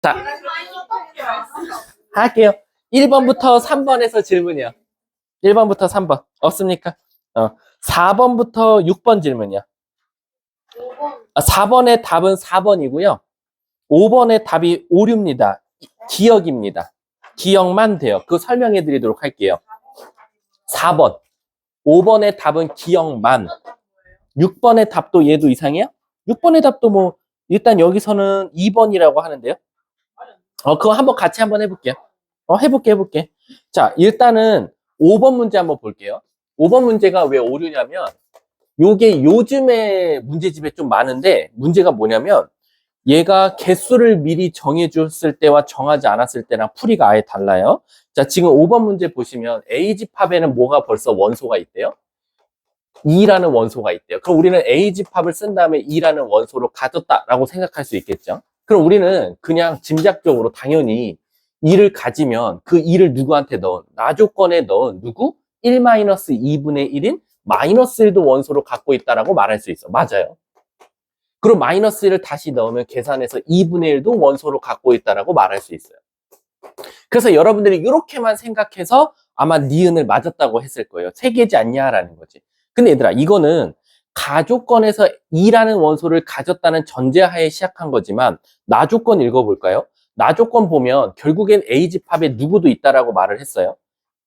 자, 할게요. 1번부터 3번에서 질문이요. 1번부터 3번. 없습니까? 4번부터 6번 질문이요. 4번의 답은 4번이고요. 5번의 답이 오류입니다. 기억입니다. 기억만 돼요. 그거 설명해 드리도록 할게요. 4번. 5번의 답은 기억만. 6번의 답도 얘도 이상해요? 6번의 답도 뭐 일단 여기서는 2번이라고 하는데요. 그거 한번 같이 한번 해볼게요. 해볼게. 자, 일단은 5번 문제 한번 볼게요. 5번 문제가 왜 오류냐면 요게 요즘에 문제집에 좀 많은데 문제가 뭐냐면 얘가 개수를 미리 정해줬을 때와 정하지 않았을 때랑 풀이가 아예 달라요. 자, 지금 5번 문제 보시면 A집합에는 뭐가 벌써 원소가 있대요? 2라는 원소가 있대요. 그럼 우리는 A집합을 쓴 다음에 2라는 원소를 가졌다라고 생각할 수 있겠죠? 그럼 우리는 그냥 짐작적으로 당연히 2를 가지면 그 2를 누구한테 넣은? 나조건에 넣은 누구? 1-2분의 1인 마이너스 1도 원소로 갖고 있다라고 말할 수 있어. 맞아요. 그럼 마이너스 1을 다시 넣으면 계산해서 2분의 1도 원소로 갖고 있다라고 말할 수 있어요. 그래서 여러분들이 이렇게만 생각해서 아마 니은을 맞았다고 했을 거예요. 3개지 않냐라는 거지. 근데 얘들아, 이거는 가조건에서 2라는 원소를 가졌다는 전제하에 시작한 거지만 나조건 읽어볼까요? 나조건 보면 결국엔 A집합에 누구도 있다라고 말을 했어요.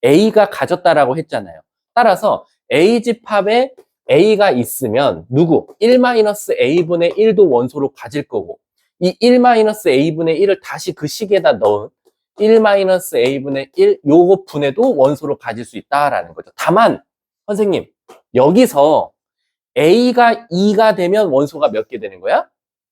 A가 가졌다라고 했잖아요. 따라서 A집합에 A가 있으면 누구? 1-A분의 1도 원소로 가질 거고 이 1-A분의 1을 다시 그 식에다 넣은 1-A분의 1 요거 분해도 원소로 가질 수 있다라는 거죠. 다만 선생님 여기서 A가 2가 되면 원소가 몇 개 되는 거야?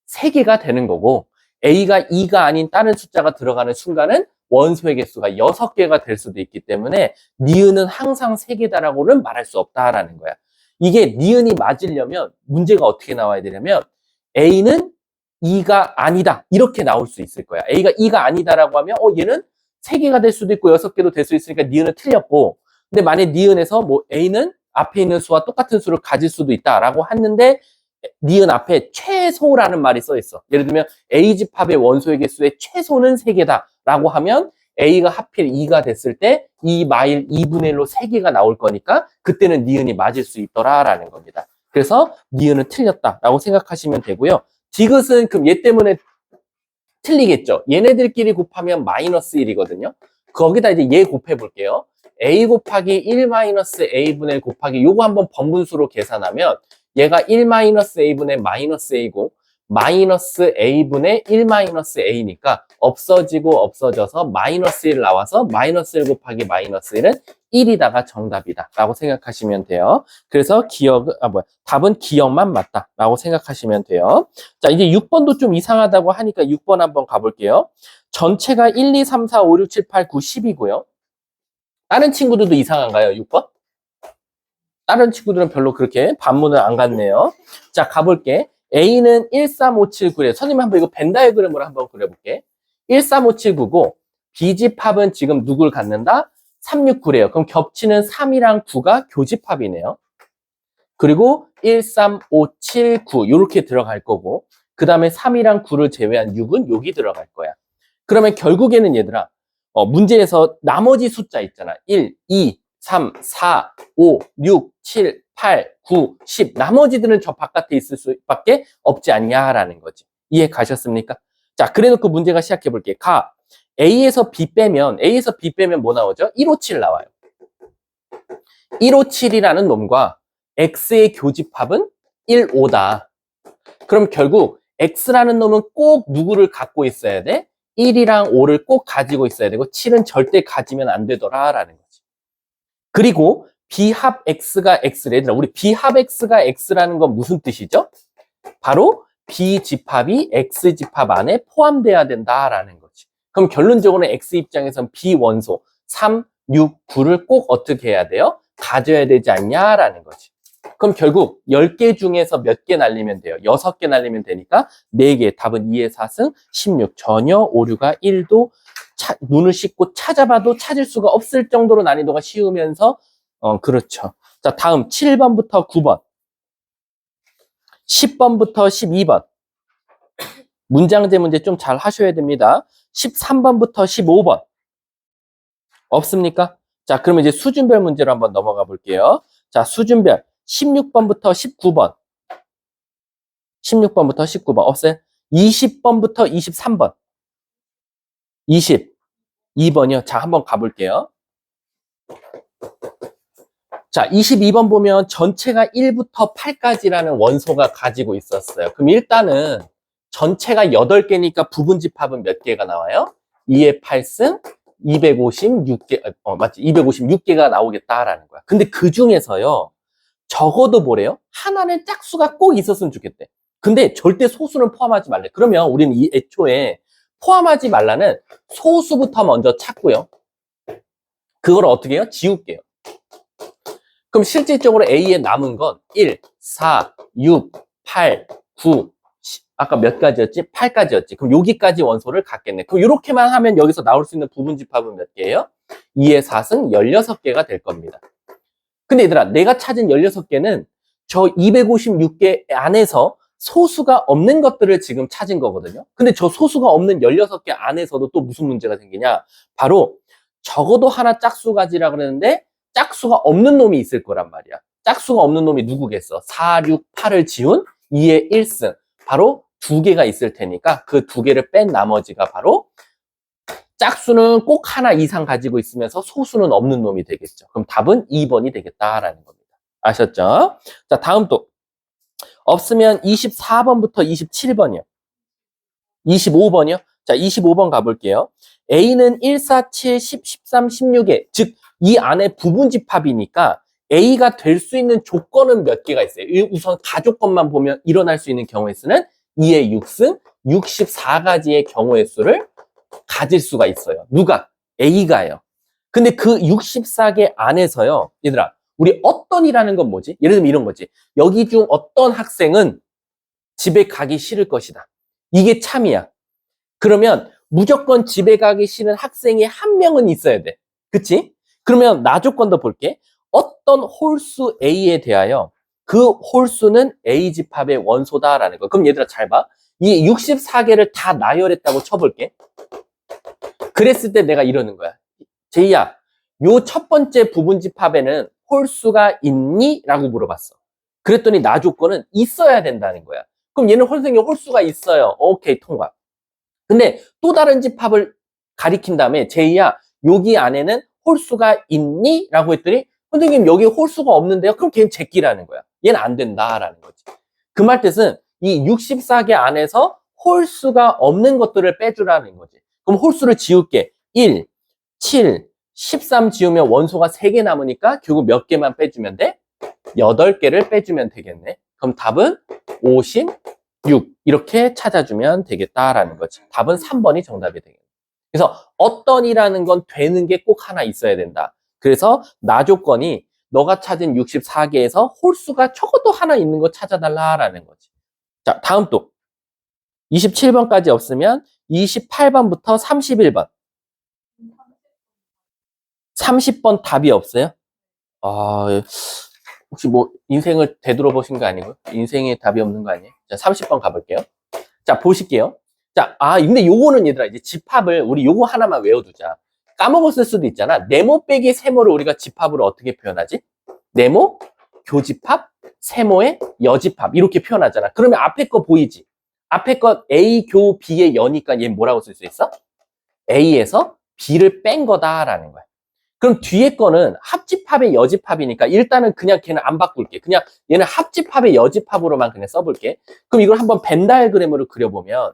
3개가 되는 거고 A가 2가 아닌 다른 숫자가 들어가는 순간은 원소의 개수가 6개가 될 수도 있기 때문에 니은은 항상 3개다라고는 말할 수 없다라는 거야. 이게 니은이 맞으려면 문제가 어떻게 나와야 되냐면 A는 2가 아니다 이렇게 나올 수 있을 거야. A가 2가 아니다라고 하면 얘는 3개가 될 수도 있고 6개도 될 수 있으니까 니은은 틀렸고 근데 만약 니은에서 뭐 A는 앞에 있는 수와 똑같은 수를 가질 수도 있다라고 했는데 니은 앞에 최소라는 말이 써 있어. 예를 들면 A집합의 원소의 개수의 최소는 3개다라고 하면 A가 하필 2가 됐을 때 2분의 1로 3개가 나올 거니까 그때는 니은이 맞을 수 있더라라는 겁니다. 그래서 니은은 틀렸다라고 생각하시면 되고요. 디귿은 그럼 얘 때문에 틀리겠죠. 얘네들끼리 곱하면 마이너스 1이거든요. 거기다 이제 얘 곱해 볼게요. A 곱하기 1-A분의 1 곱하기 요거 한번 번분수로 계산하면 얘가 1-A분의 마이너스 A고 마이너스 A분의 1-A니까 없어지고 없어져서 마이너스 1 나와서 마이너스 1 곱하기 마이너스 1은 1이다가 정답이다 라고 생각하시면 돼요. 그래서 답은 기억만 맞다 라고 생각하시면 돼요. 자, 이제 6번도 좀 이상하다고 하니까 6번 한번 가볼게요. 전체가 1, 2, 3, 4, 5, 6, 7, 8, 9, 10이고요. 다른 친구들도 이상한가요? 6번? 다른 친구들은 별로 그렇게 반문을 안 갔네요. 자, 가볼게. A는 1, 3, 5, 7, 9래. 선생님 한번 이거 벤 다이어그램으로 한번 그려볼게. 1, 3, 5, 7, 9고 B집합은 지금 누굴 갖는다? 3, 6, 9래요. 그럼 겹치는 3이랑 9가 교집합이네요. 그리고 1, 3, 5, 7, 9 이렇게 들어갈 거고 그 다음에 3이랑 9를 제외한 6은 여기 들어갈 거야. 그러면 결국에는 얘들아 문제에서 나머지 숫자 있잖아. 1, 2, 3, 4, 5, 6, 7, 8, 9, 10 나머지들은 저 바깥에 있을 수밖에 없지 않냐라는 거지. 이해 가셨습니까? 자, 그래놓고 문제가 시작해 볼게. A에서 B 빼면 뭐 나오죠? 157 나와요. 157이라는 놈과 X의 교집합은 15다. 그럼 결국 X라는 놈은 꼭 누구를 갖고 있어야 돼? 1이랑 5를 꼭 가지고 있어야 되고 7은 절대 가지면 안 되더라라는 거지. 그리고 B합 X가 X래. 얘들아, 우리 B합 X가 X라는 건 무슨 뜻이죠? 바로 B집합이 X집합 안에 포함돼야 된다라는 거지. 그럼 결론적으로는 X 입장에선 B원소 3, 6, 9를 꼭 어떻게 해야 돼요? 가져야 되지 않냐라는 거지. 그럼 결국 10개 중에서 몇 개 날리면 돼요? 6개 날리면 되니까 4개. 답은 2의 4승 16. 전혀 오류가 1도 눈을 씻고 찾아봐도 찾을 수가 없을 정도로 난이도가 쉬우면서 그렇죠. 자, 다음 7번부터 9번 10번부터 12번 문장제 문제 좀 잘 하셔야 됩니다. 13번부터 15번. 없습니까? 자, 그러면 이제 수준별 문제로 한번 넘어가 볼게요. 자, 수준별 16번부터 19번. 16번부터 19번. 없어요? 20번부터 23번. 22번이요. 자, 한번 가볼게요. 자, 22번 보면 전체가 1부터 8까지라는 원소가 가지고 있었어요. 그럼 일단은 전체가 8개니까 부분집합은 몇 개가 나와요? 2의 8승 256개, 맞지? 256개가 나오겠다라는 거야. 근데 그 중에서요, 적어도 뭐래요? 하나는 짝수가 꼭 있었으면 좋겠대. 근데 절대 소수는 포함하지 말래. 그러면 우리는 이 애초에 포함하지 말라는 소수부터 먼저 찾고요. 그걸 어떻게 해요? 지울게요. 그럼 실질적으로 A에 남은 건 1, 4, 6, 8, 9, 10. 아까 몇 가지였지? 8가지였지. 그럼 여기까지 원소를 갖겠네. 그럼 이렇게만 하면 여기서 나올 수 있는 부분집합은 몇 개예요? 2의 4승 16개가 될 겁니다. 근데 얘들아, 내가 찾은 16개는 저 256개 안에서 소수가 없는 것들을 지금 찾은 거거든요. 근데 저 소수가 없는 16개 안에서도 또 무슨 문제가 생기냐? 바로 적어도 하나 짝수 가지라 그러는데 짝수가 없는 놈이 있을 거란 말이야. 짝수가 없는 놈이 누구겠어? 4, 6, 8을 지운 2의 1승. 바로 2개가 있을 테니까 그 2개를 뺀 나머지가 바로 짝수는 꼭 하나 이상 가지고 있으면서 소수는 없는 놈이 되겠죠. 그럼 답은 2번이 되겠다라는 겁니다. 아셨죠? 자, 다음 또 없으면 24번부터 27번이요. 25번이요? 자, 25번 가볼게요. A는 1, 4, 7, 10, 13, 16에 즉 이 안에 부분집합이니까 A가 될 수 있는 조건은 몇 개가 있어요. 우선 가조건만 보면 일어날 수 있는 경우의 수는 2의 6승 64가지의 경우의 수를 가질 수가 있어요. 누가? A가요. 근데 그 64개 안에서요. 얘들아, 우리 어떤이라는 건 뭐지? 예를 들면 이런 거지. 여기 중 어떤 학생은 집에 가기 싫을 것이다. 이게 참이야. 그러면 무조건 집에 가기 싫은 학생이 한 명은 있어야 돼. 그치? 그러면 나 조건 더 볼게. 어떤 홀수 A에 대하여 그 홀수는 A 집합의 원소다라는 거. 그럼 얘들아 잘 봐. 이 64개를 다 나열했다고 쳐볼게. 그랬을 때 내가 이러는 거야. 제이야, 요 첫 번째 부분집합에는 홀수가 있니? 라고 물어봤어. 그랬더니 나 조건은 있어야 된다는 거야. 그럼 얘는 선생님 홀수가 있어요. 오케이, 통과. 근데 또 다른 집합을 가리킨 다음에 제이야, 여기 안에는 홀수가 있니? 라고 했더니 선생님 여기 홀수가 없는데요? 그럼 걔는 제끼라는 거야. 얘는 안 된다라는 거지. 그 말 뜻은 이 64개 안에서 홀수가 없는 것들을 빼주라는 거지. 그럼 홀수를 지울게. 1, 7, 13 지우면 원소가 3개 남으니까 결국 몇 개만 빼주면 돼? 8개를 빼주면 되겠네. 그럼 답은 56 이렇게 찾아주면 되겠다라는 거지. 답은 3번이 정답이 되겠네. 그래서 어떤이라는 건 되는 게 꼭 하나 있어야 된다. 그래서 나 조건이 너가 찾은 64개에서 홀수가 적어도 하나 있는 거 찾아달라라는 거지. 자, 다음 또 27번까지 없으면 28번부터 31번. 30번 답이 없어요? 아, 혹시 뭐 인생을 되돌아보신 거 아니고요? 인생에 답이 없는 거 아니에요? 자, 30번 가볼게요. 자, 보실게요. 자, 근데 요거는 얘들아, 이제 집합을 우리 요거 하나만 외워두자. 까먹었을 수도 있잖아. 네모 빼기 세모를 우리가 집합으로 어떻게 표현하지? 네모, 교집합, 세모의 여집합 이렇게 표현하잖아. 그러면 앞에 거 보이지? 앞에 거 A, 교, B의 여니까 얘 뭐라고 쓸 수 있어? A에서 B를 뺀 거다라는 거야. 그럼 뒤에 거는 합집합의 여집합이니까 일단은 그냥 걔는 안 바꿀게. 그냥 얘는 합집합의 여집합으로만 그냥 써볼게. 그럼 이걸 한번 벤 다이어그램으로 그려보면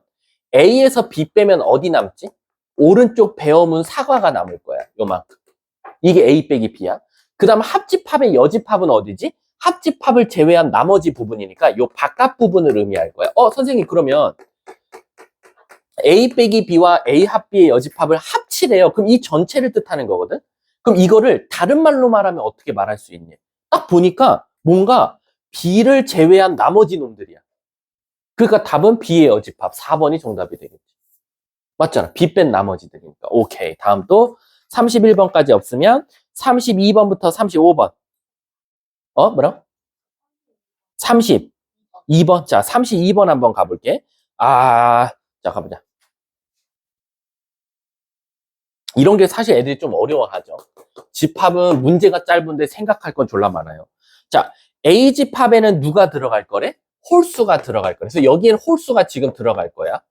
A에서 B 빼면 어디 남지? 오른쪽 배어문 사과가 남을 거야. 요만큼. 이게 A 빼기 B야. 그 다음 합집합의 여집합은 어디지? 합집합을 제외한 나머지 부분이니까 요 바깥 부분을 의미할 거야. 선생님 그러면 A 빼기 B와 A 합 B의 여집합을 합치래요. 그럼 이 전체를 뜻하는 거거든? 그럼 이거를 다른 말로 말하면 어떻게 말할 수 있니? 딱 보니까 뭔가 B를 제외한 나머지 놈들이야. 그러니까 답은 B의 여집합 4번이 정답이 되겠지. 맞잖아. B 뺀 나머지들이니까. 오케이. 다음 또 31번까지 없으면 32번부터 35번. 뭐라고? 32번. 자, 32번 한번 가볼게. 자, 가보자. 이런 게 사실 애들이 좀 어려워하죠. 집합은 문제가 짧은데 생각할 건 졸라 많아요. 자, A 집합에는 누가 들어갈 거래? 홀수가 들어갈 거래. 그래서 여기엔 홀수가 지금 들어갈 거야.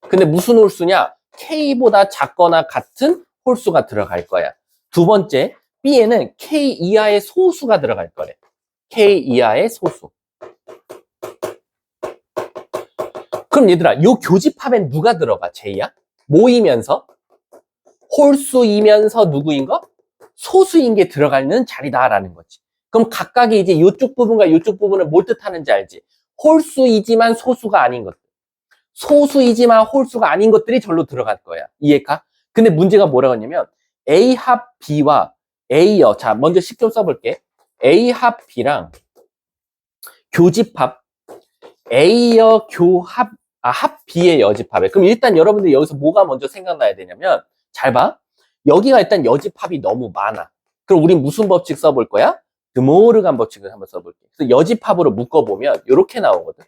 근데 무슨 홀수냐? K보다 작거나 같은 홀수가 들어갈 거야. 두 번째, B에는 K 이하의 소수가 들어갈 거래. K 이하의 소수. 그럼 얘들아, 요 교집합엔 누가 들어가? J야? 모이면서 홀수이면서 누구인 거? 소수인 게 들어가는 자리다라는 거지. 그럼 각각의 이제 이쪽 부분과 이쪽 부분은 뭘 뜻하는지 알지? 홀수이지만 소수가 아닌 것들. 소수이지만 홀수가 아닌 것들이 절로 들어갈 거야. 이해가? 근데 문제가 뭐라고 했냐면 A 합 B와 A여. 자, 먼저 식 좀 써볼게. A 합 B랑 교집합 A여 교합 합 B의 여집합에. 그럼 일단 여러분들 여기서 뭐가 먼저 생각나야 되냐면 잘 봐. 여기가 일단 여집합이 너무 많아. 그럼 우린 무슨 법칙 써볼 거야? 드모르간 법칙을 한번 써볼게. 그래서 여집합으로 묶어보면 이렇게 나오거든.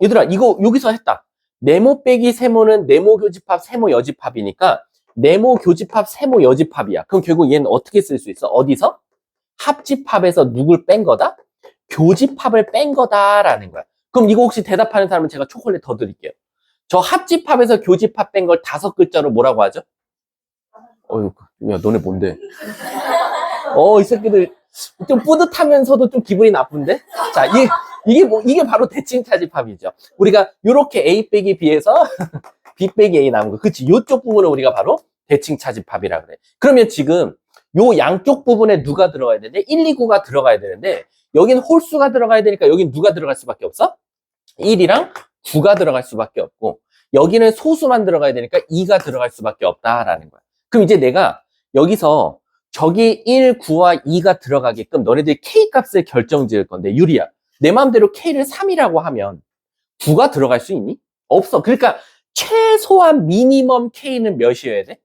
얘들아, 이거 여기서 했다. 네모 빼기 세모는 네모 교집합, 세모 여집합이니까 네모 교집합, 세모 여집합이야. 그럼 결국 얘는 어떻게 쓸 수 있어? 어디서? 합집합에서 누굴 뺀 거다? 교집합을 뺀 거다라는 거야. 그럼 이거 혹시 대답하는 사람은 제가 초콜릿 더 드릴게요. 저 합집합에서 교집합 뺀 걸 5글자로 뭐라고 하죠? 야, 너네 뭔데? 이 새끼들 좀 뿌듯하면서도 좀 기분이 나쁜데? 자, 이게 바로 대칭차집합이죠. 우리가 요렇게 A 빼기 B에서 B 빼기 A 남은 거. 그치? 요쪽 부분을 우리가 바로 대칭차집합이라 그래. 그러면 지금 요 양쪽 부분에 누가 들어가야 되는데? 1, 2, 9가 들어가야 되는데, 여긴 홀수가 들어가야 되니까 여긴 누가 들어갈 수밖에 없어? 1이랑 9가 들어갈 수밖에 없고, 여기는 소수만 들어가야 되니까 2가 들어갈 수밖에 없다라는 거야. 그럼 이제 내가 여기서 저기 1, 9와 2가 들어가게끔 너네들이 K 값을 결정 지을 건데, 유리야. 내 마음대로 K를 3이라고 하면 9가 들어갈 수 있니? 없어. 그러니까 최소한 미니멈 K는 몇이어야 돼?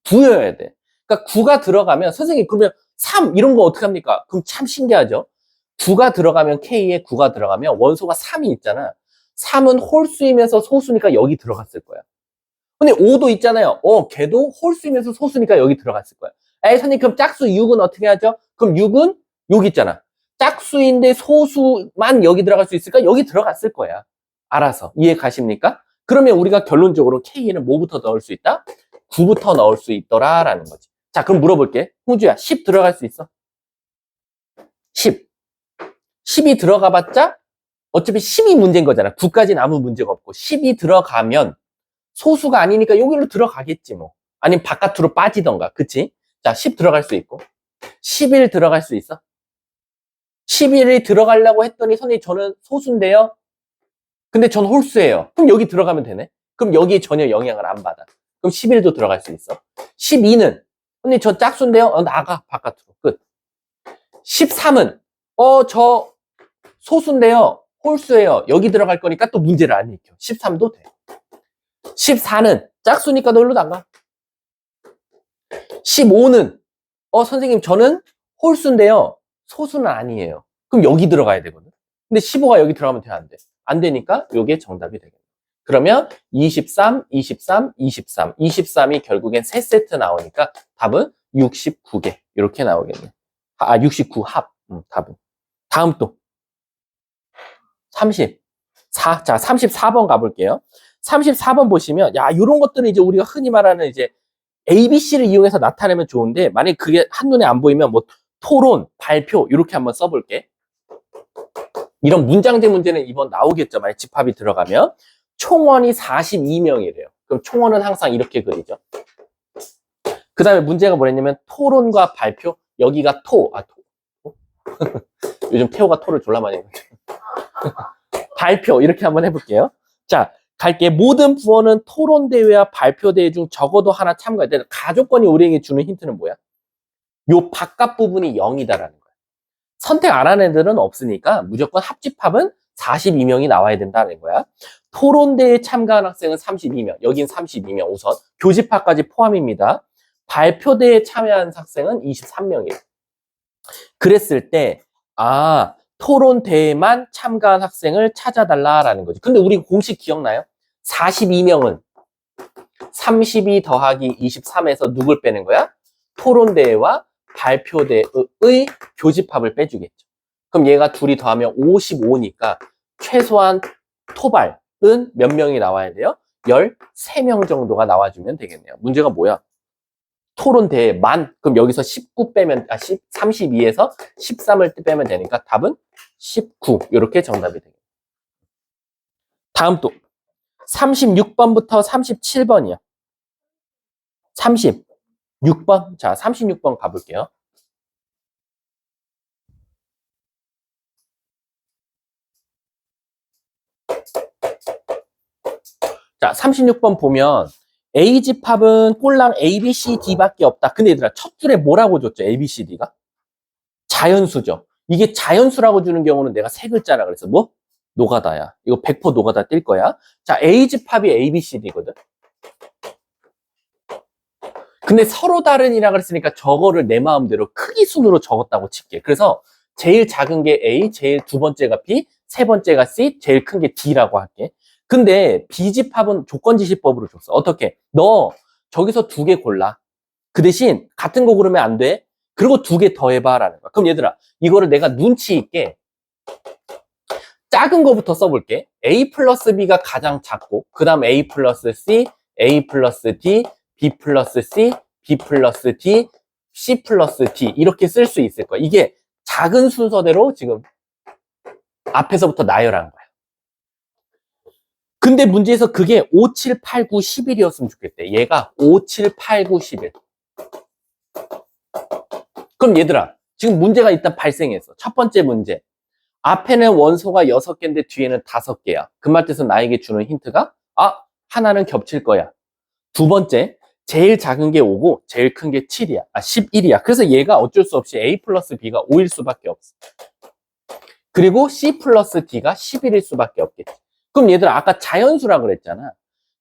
9여야 돼. 그러니까 9가 들어가면 선생님 그러면 3 이런 거 어떻게 합니까? 그럼 참 신기하죠. 9가 들어가면 K에 9가 들어가면 원소가 3이 있잖아. 3은 홀수이면서 소수니까 여기 들어갔을 거야. 근데 5도 있잖아요. 걔도 홀수이면서 소수니까 여기 들어갔을 거야. 에이, 선생님, 그럼 짝수 6은 어떻게 하죠? 그럼 6은 여기 있잖아. 짝수인데 소수만 여기 들어갈 수 있을까? 여기 들어갔을 거야. 알아서. 이해 가십니까? 그러면 우리가 결론적으로 K에는 뭐부터 넣을 수 있다? 9부터 넣을 수 있더라라는 거지. 자, 그럼 물어볼게. 홍주야, 10 들어갈 수 있어? 10. 10이 들어가 봤자 어차피 10이 문제인 거잖아. 9까지는 아무 문제가 없고 10이 들어가면 소수가 아니니까 여기로 들어가겠지 뭐. 아니면 바깥으로 빠지던가. 그치? 자, 10 들어갈 수 있고 11 들어갈 수 있어? 11이 들어가려고 했더니 선생님 저는 소수인데요? 근데 전 홀수예요. 그럼 여기 들어가면 되네? 그럼 여기에 전혀 영향을 안 받아. 그럼 11도 들어갈 수 있어. 12는 선생님 저 짝수인데요? 나가 바깥으로. 끝. 13은 저 소수인데요? 홀수예요. 여기 들어갈 거니까 또 문제를 안 일으켜. 13도 돼. 14는 짝수니까 너 일로 나가. 15는 선생님 저는 홀수인데요. 소수는 아니에요. 그럼 여기 들어가야 되거든. 근데 15가 여기 들어가면 돼, 안 돼? 안 되니까 이게 정답이 되겠네. 그러면 23, 23, 23. 23이 결국엔 3세트 나오니까 답은 69개. 이렇게 나오겠네. 69 합. 답은. 다음 또. 34. 자, 34번 가볼게요. 34번 보시면, 야, 이런 것들은 이제 우리가 흔히 말하는 이제 ABC를 이용해서 나타내면 좋은데, 만약에 그게 한눈에 안 보이면 뭐 토론, 발표, 이렇게 한번 써볼게. 이런 문장제 문제는 이번 나오겠죠. 만약 집합이 들어가면. 총원이 42명이래요. 그럼 총원은 항상 이렇게 그리죠. 그 다음에 문제가 뭐랬냐면, 토론과 발표. 여기가 토. 요즘 태호가 토를 졸라 많이 해요. 발표 이렇게 한번 해볼게요. 자, 갈게. 모든 부원은 토론대회와 발표대회 중 적어도 하나 참가해야 돼. 가족권이 우리에게 주는 힌트는 뭐야? 요 바깥 부분이 0이다라는 거야. 선택 안 하는 애들은 없으니까 무조건 합집합은 42명이 나와야 된다는 거야. 토론대회에 참가한 학생은 32명. 여긴 32명 우선. 교집합까지 포함입니다. 발표대회에 참여한 학생은 23명이에요. 그랬을 때 토론 대회만 참가한 학생을 찾아달라라는 거지. 근데 우리 공식 기억나요? 42명은 32 더하기 23에서 누굴 빼는 거야? 토론 대회와 발표대의 교집합을 빼주겠죠. 그럼 얘가 둘이 더하면 55니까 최소한 토발은 몇 명이 나와야 돼요? 13명 정도가 나와주면 되겠네요. 문제가 뭐야? 토론 대회만, 그럼 여기서 19 빼면, 32에서 13을 빼면 되니까 답은 19. 이렇게 정답이 되겠네요. 다음 또 36번부터 37번이요. 36번. 자, 36번 가볼게요. 자, 36번 보면 A집합은 꼴랑 A, B, C, D밖에 없다. 근데 얘들아, 첫 줄에 뭐라고 줬죠? A, B, C, D가? 자연수죠. 이게 자연수라고 주는 경우는 내가 세 글자라 그랬어. 뭐? 노가다야. 이거 100% 노가다 뛸 거야. 자, A집합이 A, B, C, D거든. 근데 서로 다른이라 그랬으니까 저거를 내 마음대로 크기 순으로 적었다고 칠게. 그래서 제일 작은 게 A, 제일 두 번째가 B, 세 번째가 C, 제일 큰 게 D라고 할게. 근데 B집합은 조건지시법으로 줬어. 어떻게? 너 저기서 두 개 골라. 그 대신 같은 거 고르면 안 돼. 그리고 두 개 더 해봐라는 거야. 그럼 얘들아, 이거를 내가 눈치 있게 작은 거부터 써볼게. A 플러스 B가 가장 작고, 그 다음 A 플러스 C, A 플러스 D, B 플러스 C, B 플러스 D, C 플러스 D 이렇게 쓸 수 있을 거야. 이게 작은 순서대로 지금 앞에서부터 나열한 거야. 근데 문제에서 그게 5, 7, 8, 9, 11이었으면 좋겠대. 얘가 5, 7, 8, 9, 11. 그럼 얘들아, 지금 문제가 일단 발생했어. 첫 번째 문제. 앞에는 원소가 6개인데 뒤에는 5개야. 그 말 뜻은 나에게 주는 힌트가 하나는 겹칠 거야. 두 번째, 제일 작은 게 5고 제일 큰 게 7이야. 11이야. 그래서 얘가 어쩔 수 없이 A 플러스 B가 5일 수밖에 없어. 그리고 C 플러스 D가 11일 수밖에 없겠지. 그럼 얘들아, 아까 자연수라고 그랬잖아.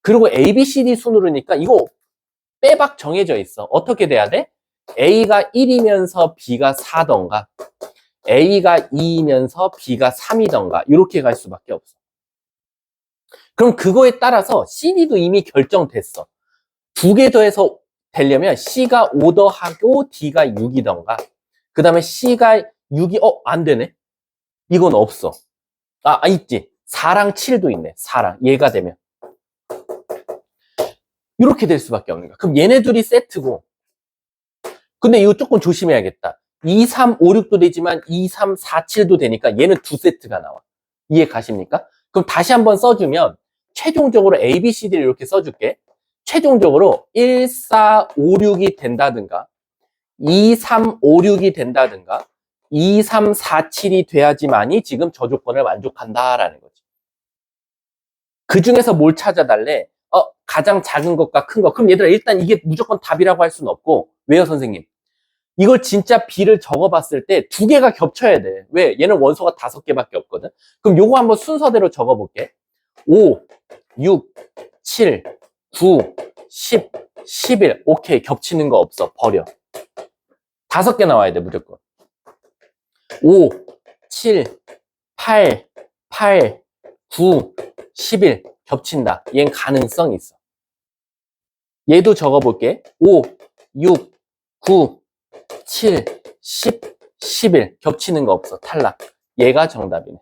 그리고 A, B, C, D 순으로니까 이거 빼박 정해져 있어. 어떻게 돼야 돼? A가 1이면서 B가 4던가 A가 2이면서 B가 3이던가 이렇게 갈 수밖에 없어. 그럼 그거에 따라서 CD도 이미 결정됐어. 두 개 더해서 되려면 C가 5 더하고 D가 6이던가 그 다음에 C가 6이 안 되네. 이건 없어. 있지. 4랑 7도 있네. 4랑 얘가 되면 이렇게 될 수밖에 없는 거야. 그럼 얘네 둘이 세트고 근데 이거 조금 조심해야겠다. 2, 3, 5, 6도 되지만 2, 3, 4, 7도 되니까 얘는 두 세트가 나와. 이해 가십니까? 그럼 다시 한번 써주면 최종적으로 A, B, C, D를 이렇게 써줄게. 최종적으로 1, 4, 5, 6이 된다든가 2, 3, 5, 6이 된다든가 2, 3, 4, 7이 돼야지만이 지금 저 조건을 만족한다라는 거지. 그 중에서 뭘 찾아달래? 가장 작은 것과 큰 것. 그럼 얘들아 일단 이게 무조건 답이라고 할 수는 없고 왜요 선생님? 이걸 진짜 B를 적어봤을 때 두 개가 겹쳐야 돼. 왜? 얘는 원소가 5개밖에 없거든. 그럼 요거 한번 순서대로 적어볼게. 5, 6, 7, 9, 10, 11. 오케이. 겹치는 거 없어. 버려. 5개 나와야 돼. 무조건. 5, 7, 8, 9, 11. 겹친다. 얘는 가능성이 있어. 얘도 적어볼게. 5, 6, 9, 7, 10, 11. 겹치는 거 없어. 탈락. 얘가 정답이네.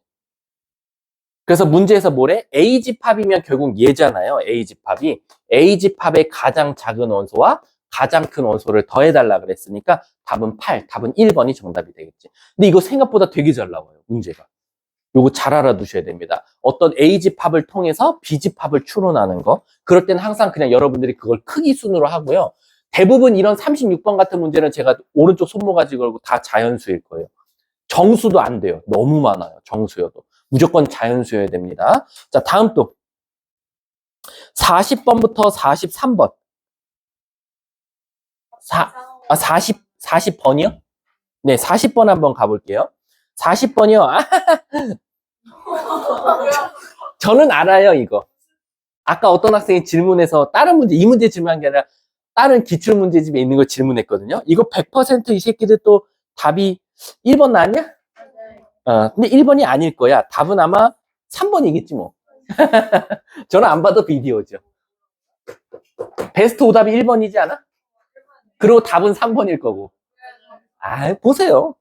그래서 문제에서 뭐래? A집합이면 결국 얘잖아요. A집합이. A집합의 가장 작은 원소와 가장 큰 원소를 더해달라 그랬으니까 답은 8, 답은 1번이 정답이 되겠지. 근데 이거 생각보다 되게 잘 나와요. 문제가. 요거 잘 알아두셔야 됩니다. 어떤 A집합을 통해서 B집합을 추론하는 거. 그럴 때는 항상 그냥 여러분들이 그걸 크기 순으로 하고요. 대부분 이런 36번 같은 문제는 제가 오른쪽 손모가지 걸고 다 자연수일 거예요. 정수도 안 돼요. 너무 많아요. 정수여도. 무조건 자연수여야 됩니다. 자, 다음 또 40번부터 43번. 40번이요? 네, 40번 한번 가볼게요. 40번이요. 저는 알아요, 이거. 아까 어떤 학생이 질문해서 다른 문제, 이 문제 질문한 게 아니라 다른 기출문제집에 있는 걸 질문했거든요. 이거 100% 이 새끼들 또 답이 1번 나왔냐? 근데 1번이 아닐 거야. 답은 아마 3번이겠지 뭐. 저는 안 봐도 비디오죠. 베스트 오답이 1번이지 않아? 그리고 답은 3번일 거고. 보세요.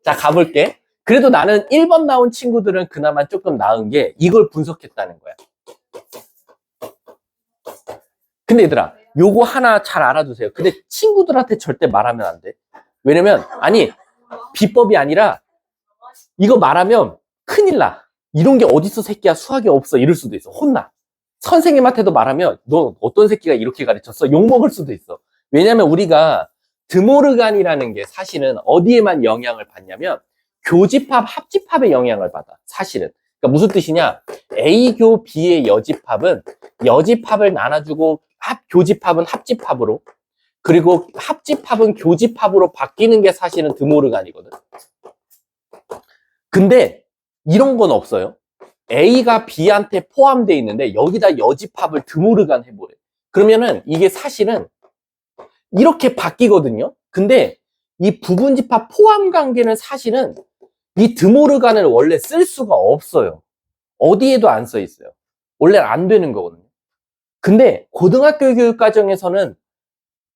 자, 가볼게. 그래도 나는 1번 나온 친구들은 그나마 조금 나은 게 이걸 분석했다는 거야. 근데 얘들아, 요거 하나 잘 알아두세요. 근데 친구들한테 절대 말하면 안 돼. 왜냐면, 아니, 비법이 아니라 이거 말하면 큰일 나. 이런 게 어딨어, 새끼야. 수학이 없어. 이럴 수도 있어. 혼나. 선생님한테도 말하면 너 어떤 새끼가 이렇게 가르쳤어? 욕먹을 수도 있어. 왜냐면 우리가 드모르간이라는 게 사실은 어디에만 영향을 받냐면 교집합, 합집합에 영향을 받아. 사실은. 그러니까 무슨 뜻이냐? A교 B의 여집합은 여집합을 나눠주고 교집합은 합집합으로, 그리고 합집합은 교집합으로 바뀌는 게 사실은 드모르간이거든. 근데 이런 건 없어요. A가 B한테 포함되어 있는데 여기다 여집합을 드모르간 해보래. 그러면은 이게 사실은 이렇게 바뀌거든요. 근데 이 부분집합 포함 관계는 사실은 이 드모르간을 원래 쓸 수가 없어요. 어디에도 안 써 있어요. 원래 안 되는 거거든요. 근데 고등학교 교육 과정에서는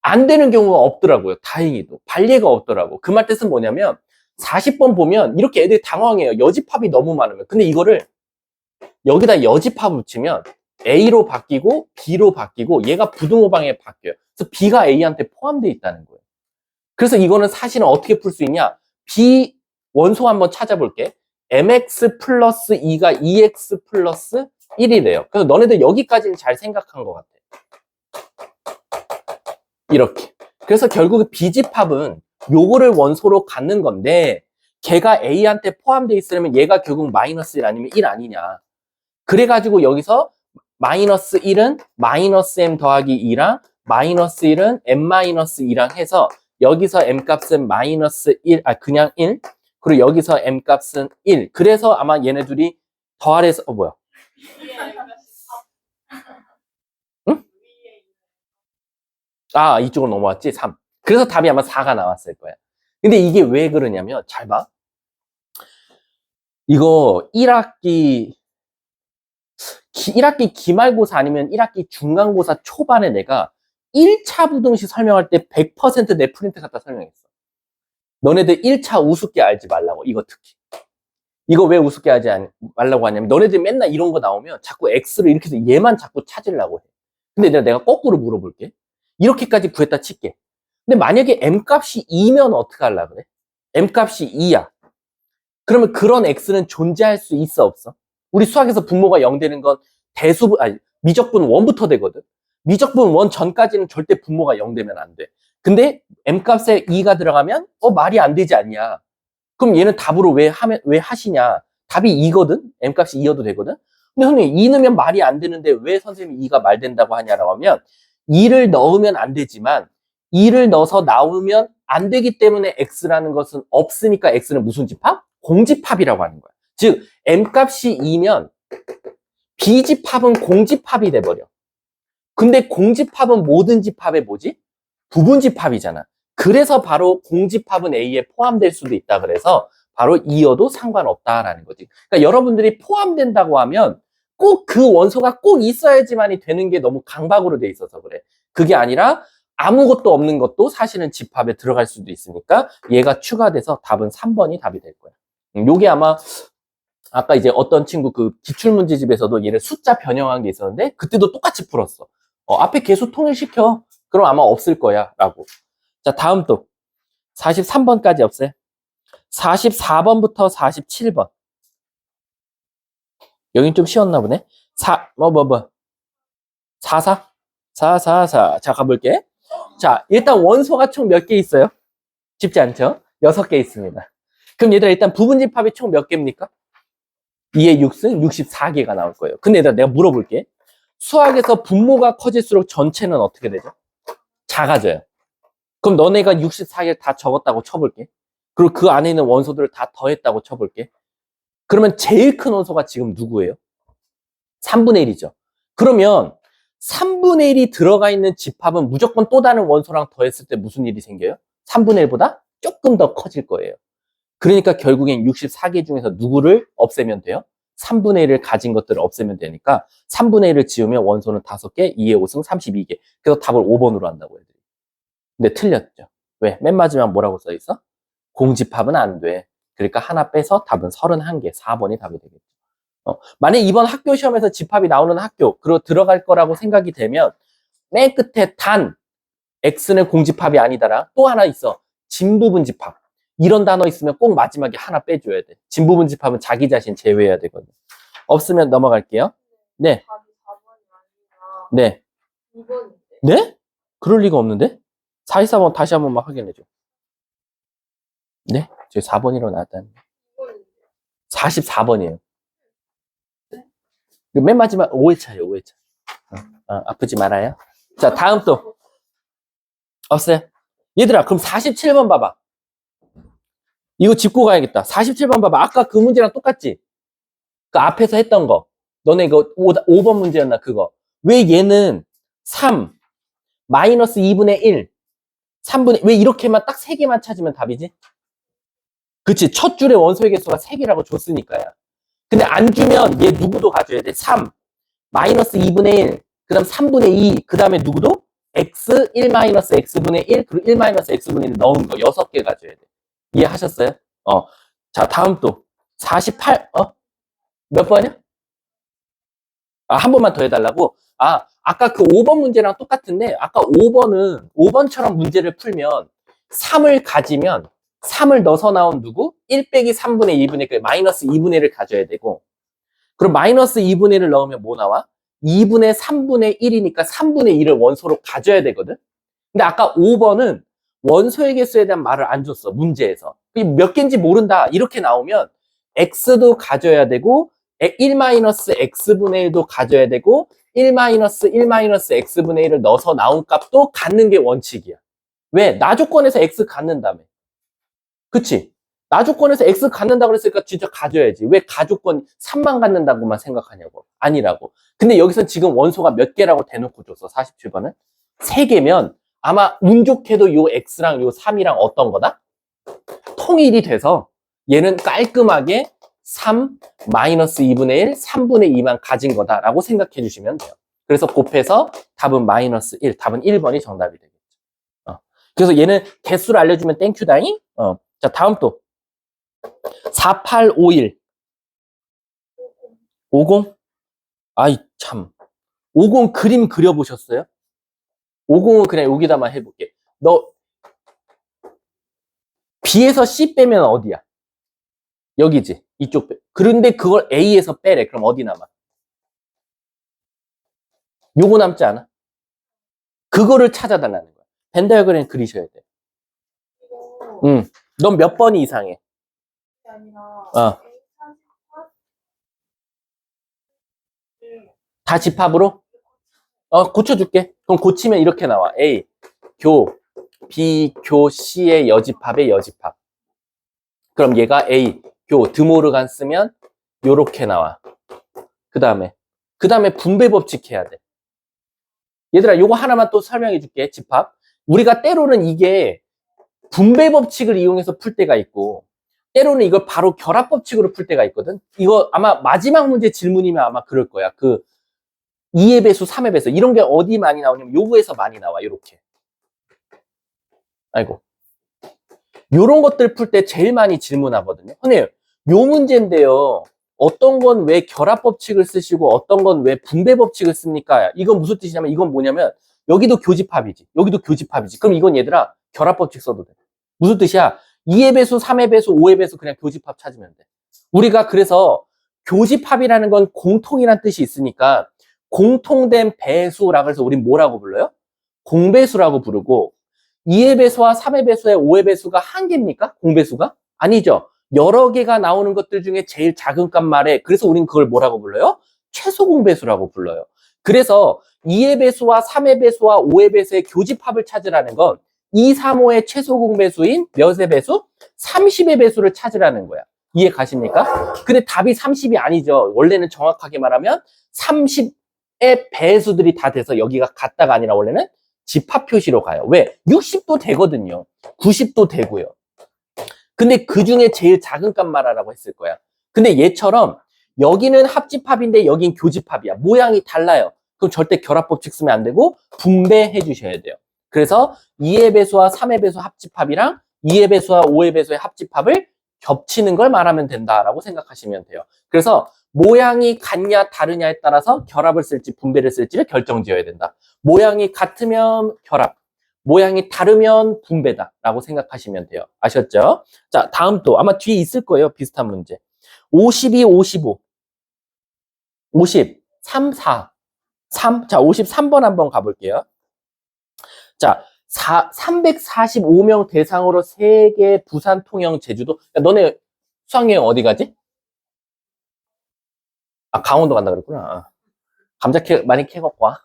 안 되는 경우가 없더라고요. 다행히도. 발례가 없더라고. 그 말 뜻은 뭐냐면 40번 보면 이렇게 애들이 당황해요. 여집합이 너무 많으면. 근데 이거를 여기다 여집합을 붙이면 A로 바뀌고 B로 바뀌고 얘가 부등호방에 바뀌어요. 그래서 B가 A한테 포함되어 있다는 거예요. 그래서 이거는 사실은 어떻게 풀 수 있냐? B 원소 한번 찾아볼게. mx 플러스 2가 2x 플러스 1이래요. 그래서 너네들 여기까지는 잘 생각한 것 같아. 이렇게. 그래서 결국 B집합은 요거를 원소로 갖는 건데 걔가 A한테 포함되어 있으려면 얘가 결국 마이너스 1 아니면 1 아니냐. 그래가지고 여기서 마이너스 1은 마이너스 m 더하기 2랑 마이너스 1은 m-2랑 해서 여기서 m값은 마이너스 1, 그냥 1. 그리고 여기서 m값은 1. 그래서 아마 얘네 둘이 더하래서, 뭐야? 응? 이쪽으로 넘어왔지? 3. 그래서 답이 아마 4가 나왔을 거야. 근데 이게 왜 그러냐면, 잘 봐. 이거 1학기 기말고사 아니면 1학기 중간고사 초반에 내가 1차 부등식 설명할 때 100% 내 프린트 갖다 설명했어. 너네들 1차 우습게 알지 말라고, 이거 특히. 이거 왜 우습게 하지 말라고 하냐면 너네들 맨날 이런 거 나오면 자꾸 X를 이렇게 해서 얘만 자꾸 찾으려고 해. 근데 내가 거꾸로 물어볼게. 이렇게까지 구했다 칠게. 근데 만약에 M값이 2면 어떻게 하려고 그래? M값이 2야. 그러면 그런 X는 존재할 수 있어, 없어? 우리 수학에서 분모가 0 되는 건 미적분 1부터 되거든. 미적분 1 전까지는 절대 분모가 0 되면 안 돼. 근데 M값에 2가 들어가면 말이 안 되지 않냐. 그럼 얘는 답으로 왜 하시냐. 답이 2거든. M값이 2여도 되거든. 근데 선생님 2 넣으면 말이 안 되는데 왜 선생님이 2가 말 된다고 하냐라고 하면 2를 넣으면 안 되지만 2를 넣어서 나오면 안 되기 때문에 X라는 것은 없으니까 X는 무슨 집합? 공집합이라고 하는 거야. 즉 M값이 2면 B집합은 공집합이 돼버려. 근데 공집합은 모든 집합의 뭐지? 부분집합이잖아. 그래서 바로 공집합은 A에 포함될 수도 있다. 그래서 바로 2여도 상관없다라는 거지. 그러니까 여러분들이 포함된다고 하면 꼭 그 원소가 꼭 있어야지만이 되는 게 너무 강박으로 돼 있어서 그래. 그게 아니라 아무것도 없는 것도 사실은 집합에 들어갈 수도 있으니까 얘가 추가돼서 답은 3번이 답이 될 거야. 요게 아마 아까 이제 어떤 친구 그 기출문제집에서도 얘를 숫자 변형한 게 있었는데 그때도 똑같이 풀었어. 앞에 계수 통일시켜. 그럼 아마 없을 거야 라고. 자, 다음 또 43번까지 없어요. 44번부터 47번. 여긴 좀 쉬웠나 보네. 44? 4. 자, 가볼게. 자, 일단 원소가 총 몇 개 있어요? 쉽지 않죠? 6개 있습니다. 그럼 얘들아 일단 부분집합이 총 몇 개입니까? 2의 6승 64개가 나올 거예요. 근데 얘들아 내가 물어볼게. 수학에서 분모가 커질수록 전체는 어떻게 되죠? 작아져요. 그럼 너네가 64개를 다 적었다고 쳐볼게. 그리고 그 안에 있는 원소들을 다 더했다고 쳐볼게. 그러면 제일 큰 원소가 지금 누구예요? 3분의 1이죠. 그러면 3분의 1이 들어가 있는 집합은 무조건 또 다른 원소랑 더했을 때 무슨 일이 생겨요? 3분의 1보다 조금 더 커질 거예요. 그러니까 결국엔 64개 중에서 누구를 없애면 돼요? 3분의 1을 가진 것들을 없애면 되니까 3분의 1을 지우면 원소는 5개, 2의 5승 32개. 그래서 답을 5번으로 한다고 해요. 근데 틀렸죠. 왜? 맨 마지막 뭐라고 써 있어? 공집합은 안 돼. 그러니까 하나 빼서 답은 31개, 4번이 답이 되겠죠. 만약 이번 학교 시험에서 집합이 나오는 학교, 그리고 들어갈 거라고 생각이 되면 맨 끝에 단, X는 공집합이 아니다라 또 하나 있어. 진부분집합. 이런 단어 있으면 꼭 마지막에 하나 빼줘야 돼. 진부분집합은 자기 자신 제외해야 되거든. 없으면 넘어갈게요. 네. 네. 네? 그럴 리가 없는데? 44번 다시 한 번만 확인해줘. 네? 저기 4번이라고 나왔다는. 44번이에요. 맨 마지막 5회차예요, 5회차. 아프지 말아요. 자, 다음 또. 없어요? 얘들아, 그럼 47번 봐봐. 이거 짚고 가야겠다. 47번 봐봐. 아까 그 문제랑 똑같지? 그 앞에서 했던 거. 너네 이거 5번 문제였나, 그거. 왜 얘는 3, 마이너스 2분의 1, 3분의, 왜 이렇게만 딱 3개만 찾으면 답이지? 그치? 첫 줄에 원소의 개수가 3개라고 줬으니까요. 근데 안 주면 얘 누구도 가져야 돼. 3, 마이너스 2분의 1, 그 다음 3분의 2, 그 다음에 누구도? x 1 마이너스 x분의 1, 그리고 1 마이너스 x분의 1 넣은 거 6개 가져야 돼. 이해하셨어요? 자, 다음 또. 48, 몇 번이야? 한 번만 더 해달라고? 아까 그 5번 문제랑 똑같은데, 아까 5번은, 5번처럼 문제를 풀면, 3을 가지면, 3을 넣어서 나온 누구? 1 빼기 3분의 2분의 1, 마이너스 2분의 1을 가져야 되고, 그럼 마이너스 2분의 1을 넣으면 뭐 나와? 2분의 3분의 1이니까 3분의 1을 원소로 가져야 되거든? 근데 아까 5번은 원소의 개수에 대한 말을 안 줬어, 문제에서. 몇 개인지 모른다, 이렇게 나오면, x도 가져야 되고, 1-x분의 1도 가져야 되고, 1-1-x분의 1을 넣어서 나온 값도 갖는 게 원칙이야. 왜? 나 조건에서 x 갖는다며. 그치? 나 조건에서 x 갖는다 그랬으니까 진짜 가져야지. 왜 가조건 3만 갖는다고만 생각하냐고. 아니라고. 근데 여기서 지금 원소가 몇 개라고 대놓고 줬어, 47번은? 3개면 아마 운 좋게도 요 x랑 요 3이랑 어떤 거다? 통일이 돼서 얘는 깔끔하게 3 마이너스 2분의 1, 3분의 2만 가진 거다라고 생각해 주시면 돼요. 그래서 곱해서 답은 마이너스 1, 답은 1번이 정답이 되겠죠. 그래서 얘는 개수를 알려주면 땡큐다잉. 자, 다음 또. 4851. 50? 아이, 참. 50 그림 그려보셨어요? 50은 그냥 여기다만 해볼게. 너, B에서 C 빼면 어디야? 여기지. 이쪽 빼. 그런데 그걸 A에서 빼래. 그럼 어디 남아? 요거 남지 않아? 그거를 찾아달라는 거야. 벤 다이어그램 그리셔야 돼. 넌 몇 번이 이상해? 다 집합으로? 고쳐줄게. 그럼 고치면 이렇게 나와. A, 교, B, 교, C의 여집합의 여집합. 그럼 얘가 A, 교, 드모르간 쓰면 요렇게 나와. 그 다음에 분배 법칙 해야 돼. 얘들아, 요거 하나만 또 설명해 줄게. 집합. 우리가 때로는 이게 분배 법칙을 이용해서 풀 때가 있고, 때로는 이걸 바로 결합 법칙으로 풀 때가 있거든. 이거 아마 마지막 문제 질문이면 아마 그럴 거야. 그 2의 배수, 3의 배수. 이런 게 어디 많이 나오냐면 요거에서 많이 나와. 요렇게. 아이고. 요런 것들 풀 때 제일 많이 질문하거든요. 선생님, 요 문제인데요. 어떤 건 왜 결합 법칙을 쓰시고 어떤 건 왜 분배 법칙을 씁니까? 이건 무슨 뜻이냐면 이건 뭐냐면 여기도 교집합이지. 여기도 교집합이지. 그럼 이건 얘들아 결합 법칙 써도 돼. 무슨 뜻이야? 2의 배수, 3의 배수, 5의 배수 그냥 교집합 찾으면 돼. 우리가 그래서 교집합이라는 건 공통이란 뜻이 있으니까 공통된 배수라고 해서 우린 뭐라고 불러요? 공배수라고 부르고 2의 배수와 3의 배수의 5의 배수가 한 개입니까? 공배수가? 아니죠. 여러 개가 나오는 것들 중에 제일 작은 값 말에 그래서 우린 그걸 뭐라고 불러요? 최소 공배수라고 불러요. 그래서 2의 배수와 3의 배수와 5의 배수의 교집합을 찾으라는 건 2, 3, 5의 최소 공배수인 몇의 배수? 30의 배수를 찾으라는 거야. 이해 가십니까? 근데 답이 30이 아니죠. 원래는 정확하게 말하면 30의 배수들이 다 돼서 여기가 같다가 아니라 원래는 집합 표시로 가요. 왜? 60도 되거든요. 90도 되고요. 근데 그 중에 제일 작은 값 말하라고 했을 거야. 근데 얘처럼 여기는 합집합인데 여긴 교집합이야. 모양이 달라요. 그럼 절대 결합법칙 쓰면 안 되고 분배해 주셔야 돼요. 그래서 2의 배수와 3의 배수 합집합이랑 2의 배수와 5의 배수의 합집합을 겹치는 걸 말하면 된다라고 생각하시면 돼요. 그래서 모양이 같냐 다르냐에 따라서 결합을 쓸지 분배를 쓸지를 결정지어야 된다. 모양이 같으면 결합, 모양이 다르면 분배다라고 생각하시면 돼요. 아셨죠? 자, 다음 또 아마 뒤에 있을 거예요. 비슷한 문제. 52, 55, 50, 3, 4, 3. 자, 53번 한번 가볼게요. 자, 345명 대상으로 세계 부산 통영 제주도. 야, 너네 수학여행 어디 가지? 아, 강원도 간다 그랬구나. 감자 많이 캐갖고 와.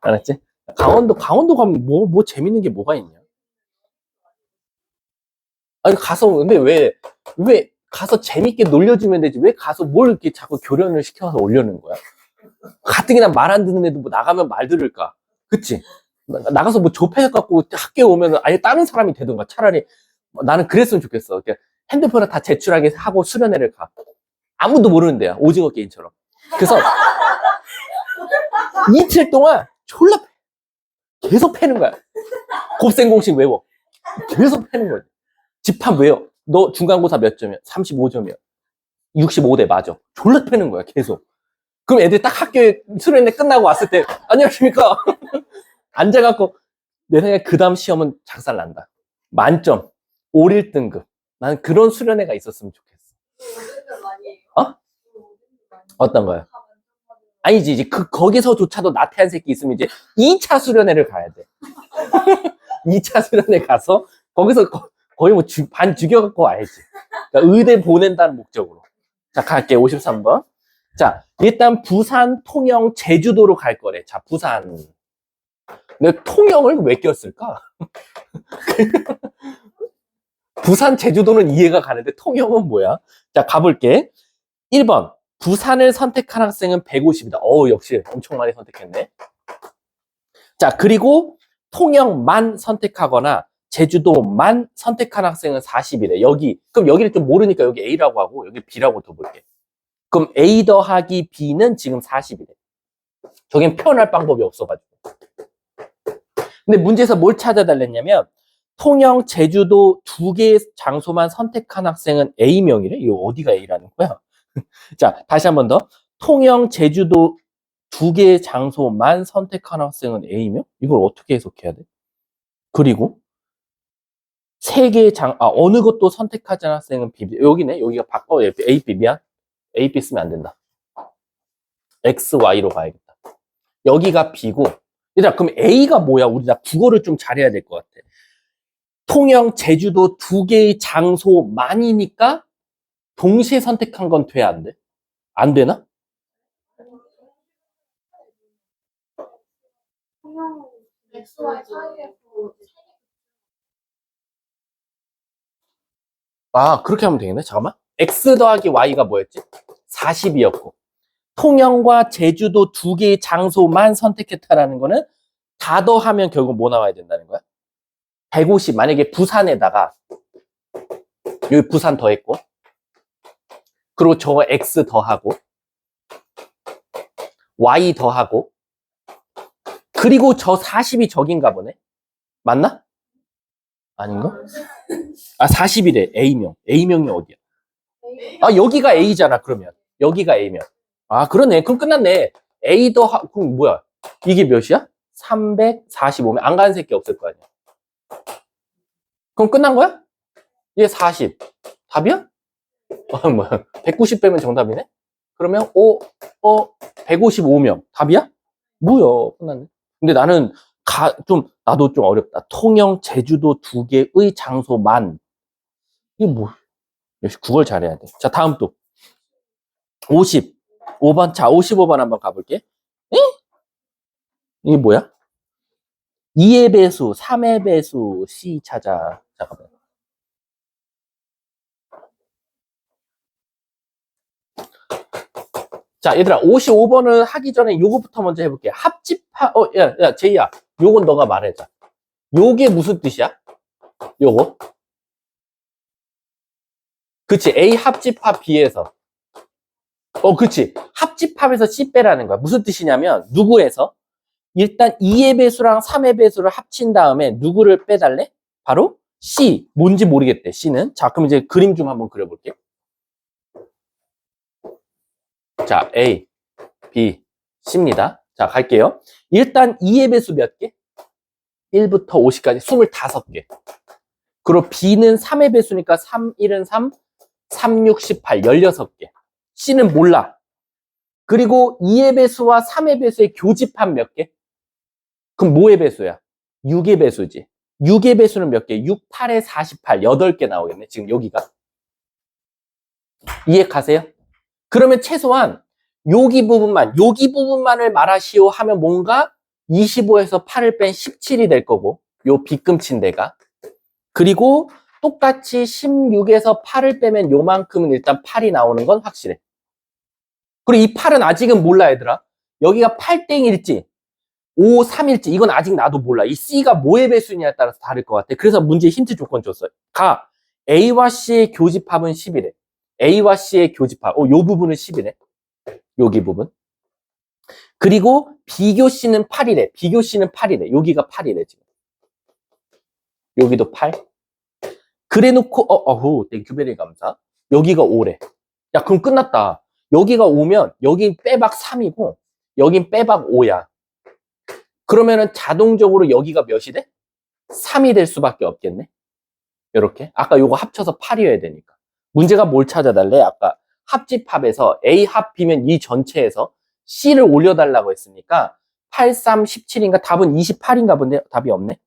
알았지? 강원도 가면 뭐 재밌는 게 뭐가 있냐? 아니, 가서, 근데 왜 가서 재밌게 놀려주면 되지? 왜 가서 뭘 이렇게 자꾸 교련을 시켜서 올려는 거야? 가뜩이나 말 안 듣는 애도 뭐 나가면 말 들을까? 그치? 나가서 뭐 조폐해갖고 학교에 오면 아예 다른 사람이 되든가 차라리 나는 그랬으면 좋겠어. 핸드폰을 다 제출하게 하고 수련회를 가. 아무도 모르는데요. 오징어 게임처럼. 그래서 이틀 동안 졸라 계속 패는 거야. 곱셈공식 외워. 계속 패는 거야. 집합 외워. 너 중간고사 몇 점이야? 35점이야. 65대 맞아. 졸라 패는 거야. 계속. 그럼 애들 딱 학교에 수련회 끝나고 왔을 때 안녕하십니까? 앉아갖고 내 생각에 그 다음 시험은 작살난다. 만점. 5, 1등급. 나는 그런 수련회가 있었으면 좋겠어. 어? 어떤 거요? 아니지, 이제 거기서조차도 나태한 새끼 있으면 이제 2차 수련회를 가야 돼. 2차 수련회 가서 거기서 거의 뭐 반 죽여갖고 와야지. 그러니까 의대 보낸다는 목적으로. 자, 갈게. 53번. 자, 일단 부산, 통영, 제주도로 갈 거래. 자, 부산. 근데 통영을 왜 꼈을까? 부산, 제주도는 이해가 가는데 통영은 뭐야? 자, 가볼게. 1번. 부산을 선택한 학생은 150이다. 역시 엄청 많이 선택했네. 자, 그리고 통영만 선택하거나 제주도만 선택한 학생은 40이래. 그럼 여기를 좀 모르니까 여기 A라고 하고 여기 B라고 둬볼게. 그럼 A 더하기 B는 지금 40이래. 저긴 표현할 방법이 없어가지고. 근데 문제에서 뭘 찾아달랬냐면 통영, 제주도 두 개의 장소만 선택한 학생은 A명이래. 이거 어디가 A라는 거야? 자, 다시 한 번 더. 통영, 제주도 두 개의 장소만 선택한 학생은 A명? 이걸 어떻게 해석해야 돼? 그리고 세 개의 어느 것도 선택하지 않은 학생은 B. 여기네. 여기가 바꿔. A, B. 미안. A, B 쓰면 안 된다. X, Y로 가야겠다. 여기가 B고. 얘들아, 그럼 A가 뭐야? 우리 나 국어를 좀 잘해야 될 것 같아. 통영, 제주도 두 개의 장소만이니까 동시에 선택한 건 돼, 안 돼? 안 되나? 아, 그렇게 하면 되겠네. 잠깐만. X 더하기 Y가 뭐였지? 40이었고. 통영과 제주도 두 개의 장소만 선택했다라는 거는 다 더하면 결국 뭐 나와야 된다는 거야? 150. 만약에 부산에다가 여기 부산 더했고 그리고 저거 X 더하고 Y 더하고 그리고 저 40이 저긴가 보네. 맞나? 아닌가? 아, 40이래. A명. A명이 어디야? 아, 여기가 A잖아, 그러면. 여기가 A명. 아, 그러네. 그럼 끝났네. A 더하고, 그럼 뭐야? 이게 몇이야? 345명. 안 가는 새끼 없을 거 아니야. 그럼 끝난 거야? 얘 40. 답이야? 뭐야. 190 빼면 정답이네? 그러면 155명. 답이야? 뭐야. 끝났네. 근데 나는 나도 좀 어렵다. 통영, 제주도 두 개의 장소만. 이게 뭐, 역시 국어를 잘해야 돼. 자, 다음 또. 55번. 자, 55번 한번 가볼게. 에? 이게 뭐야? 2의 배수, 3의 배수, C 찾아. 잠깐만. 자, 얘들아, 55번을 하기 전에 요거부터 먼저 해볼게. 야, 제이야. 요건 너가 말해줘. 요게 무슨 뜻이야? 요거? 그치. A 합집합 B에서. 그치. 합집합에서 C 빼라는 거야. 무슨 뜻이냐면, 누구에서? 일단 2의 배수랑 3의 배수를 합친 다음에 누구를 빼달래? 바로 C. 뭔지 모르겠대, C는. 자, 그럼 이제 그림 좀 한번 그려볼게. 자, A, B, C입니다. 자, 갈게요. 일단 2의 배수 몇 개? 1부터 50까지 25개. 그리고 B는 3의 배수니까 3, 1은 3, 3, 6, 18, 16개. C는 몰라. 그리고 2의 배수와 3의 배수의 교집합 몇 개? 그럼 뭐의 배수야? 6의 배수지. 6의 배수는 몇 개? 6, 8에 48, 8개 나오겠네. 지금 여기가. 이해 가세요? 그러면 최소한 여기 부분만을 말하시오 하면 뭔가 25에서 8을 뺀 17이 될 거고, 요 빗금친 데가. 그리고 똑같이 16에서 8을 빼면 요만큼은 일단 8이 나오는 건 확실해. 그리고 이 8은 아직은 몰라, 얘들아. 여기가 8땡일지 5, 3일지 이건 아직 나도 몰라. 이 C가 뭐의 배수냐에 따라서 다를 것 같아. 그래서 문제 힌트 조건 줬어요. A와 C의 교집합은 10이래. A와 C의 교집합. 요 부분은 10이래. 여기 부분. 그리고 비교 C는 8이래. 비교 C는 8이래. 여기가 8이래, 지금. 여기도 8. 그래 놓고, 땡큐베리 감사. 여기가 5래. 야, 그럼 끝났다. 여기가 5면, 여긴 빼박 3이고, 여긴 빼박 5야. 그러면은 자동적으로 여기가 몇이 돼? 3이 될 수밖에 없겠네. 이렇게. 아까 요거 합쳐서 8이어야 되니까. 문제가 뭘 찾아달래? 아까 합집합에서 A 합 B면 이 전체에서 C를 올려달라고 했으니까 8, 3, 17인가? 답은 28인가 본데 답이 없네.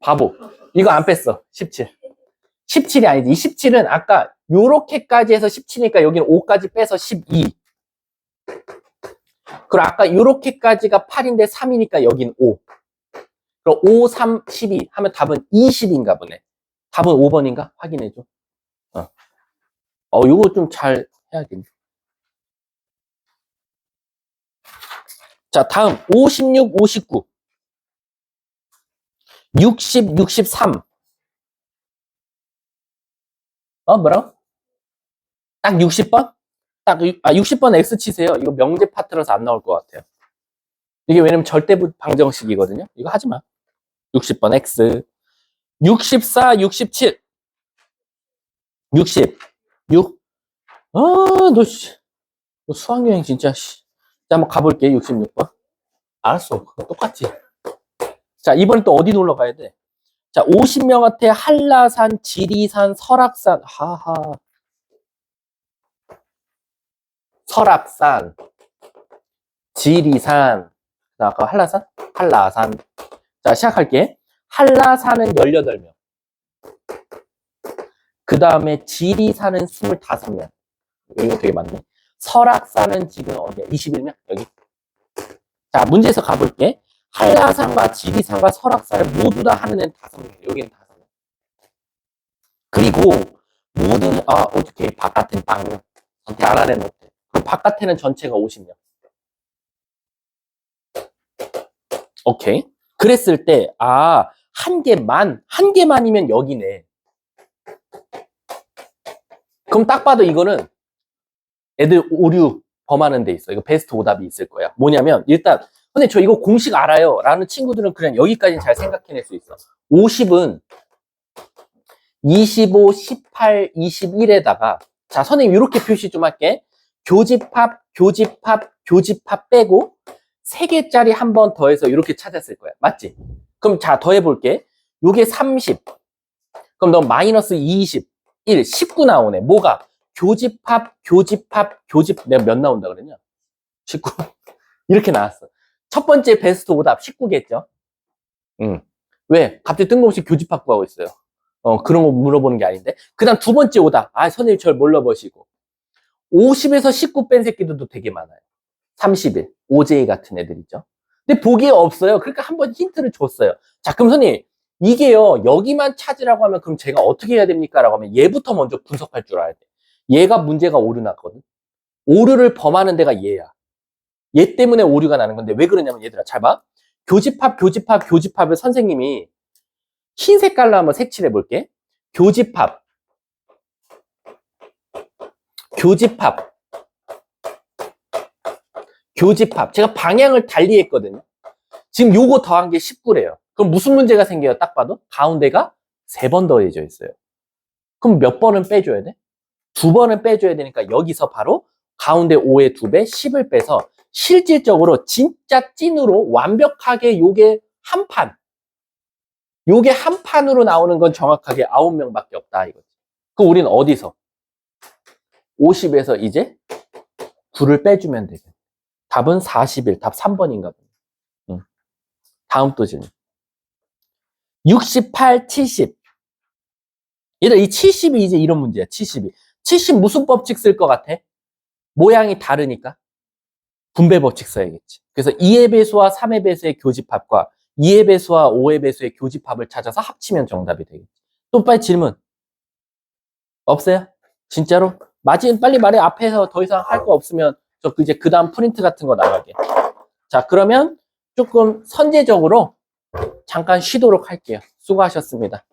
바보. 이거 안 뺐어. 17. 17이 아니지. 이 17은 아까 요렇게까지 해서 17이니까 여기는 5까지 빼서 12. 그리고 아까 요렇게까지가 8인데 3이니까 여긴 5. 그럼 5, 3, 12 하면 답은 20인가 보네. 답은 5번인가? 확인해줘. 요거 좀 잘 해야겠네. 자, 다음 56, 59 60, 63 뭐라고? 딱 60번? 60번 X 치세요. 이거 명제 파트라서 안 나올 것 같아요. 이게 왜냐면 절대부 방정식이거든요. 이거 하지 마. 60번 X. 64, 67. 60. 6. 너 수학여행 진짜, 씨. 자, 한번 가볼게. 66번. 알았어. 그거 똑같지. 자, 이번엔 또 어디 놀러 가야 돼? 자, 50명한테 한라산, 지리산, 설악산. 설악산, 지리산. 자, 아까 한라산? 한라산. 자, 시작할게. 한라산은 18명. 그 다음에 지리산은 25명. 이거 되게 많네. 설악산은 지금 어디야? 21명? 여기. 자, 문제에서 가볼게. 한라산과 지리산과 설악산을 모두 다 하는 애는 5명. 여기는 5명. 그리고 모든, 어떻게 바깥은 빵. 선택 안 하는 못해. 그럼 바깥에는 전체가 50명. 오케이. 그랬을 때, 한 개만이면 여기네. 그럼 딱 봐도 이거는 애들 오류 범하는 데 있어. 이거 베스트 오답이 있을 거야. 뭐냐면, 일단, 근데 저 이거 공식 알아요. 라는 친구들은 그냥 여기까지는 잘 생각해낼 수 있어. 50은 25, 18, 21에다가, 자, 선생님 이렇게 표시 좀 할게. 교집합, 교집합, 교집합 빼고, 3개짜리 한 번 더해서 이렇게 찾았을 거야. 맞지? 그럼 자, 더해볼게. 요게 30. 그럼 너 마이너스 20, 1, 19 나오네. 뭐가? 교집합, 교집합, 내가 몇 나온다 그랬냐? 19. 이렇게 나왔어. 첫 번째 베스트 오답 19겠죠? 왜? 갑자기 뜬금없이 교집합 구하고 있어요. 그런 거 물어보는 게 아닌데. 그 다음 두 번째 오답. 선생님 절 몰라보시고. 50에서 19 뺀 새끼들도 되게 많아요. 31. OJ 같은 애들 있죠? 근데 보기에 없어요. 그러니까 한번 힌트를 줬어요. 자, 그럼 선생님, 이게요, 여기만 찾으라고 하면 그럼 제가 어떻게 해야 됩니까? 라고 하면 얘부터 먼저 분석할 줄 알아야 돼. 얘가 문제가 오류 났거든. 오류를 범하는 데가 얘야. 얘 때문에 오류가 나는 건데 왜 그러냐면 얘들아, 잘 봐. 교집합을 선생님이 흰 색깔로 한번 색칠해 볼게. 교집합. 교집합. 교집합. 제가 방향을 달리 했거든요. 지금 요거 더한 게 19래요. 그럼 무슨 문제가 생겨요? 딱 봐도 가운데가 3번 더해져 있어요. 그럼 몇 번은 빼줘야 돼? 2번은 빼줘야 되니까 여기서 바로 가운데 5의 2배 10을 빼서 실질적으로 진짜 찐으로 완벽하게 요게 한 판. 요게 한 판으로 나오는 건 정확하게 9명밖에 없다 이거지. 그럼 우리는 어디서? 50에서 이제 9를 빼주면 되겠네. 답은 41. 답 3번인가 보네. 다음 또 질문. 68, 70. 얘들아, 이 70이 이제 이런 문제야. 70이. 70 무슨 법칙 쓸 것 같아? 모양이 다르니까 분배 법칙 써야겠지. 그래서 2의 배수와 3의 배수의 교집합과 2의 배수와 5의 배수의 교집합을 찾아서 합치면 정답이 되겠지. 또 빨리 질문. 없어요? 진짜로? 빨리 말해. 앞에서 더 이상 할 거 없으면 저 이제 그 다음 프린트 같은 거 나가게. 자, 그러면 조금 선제적으로 잠깐 쉬도록 할게요. 수고하셨습니다.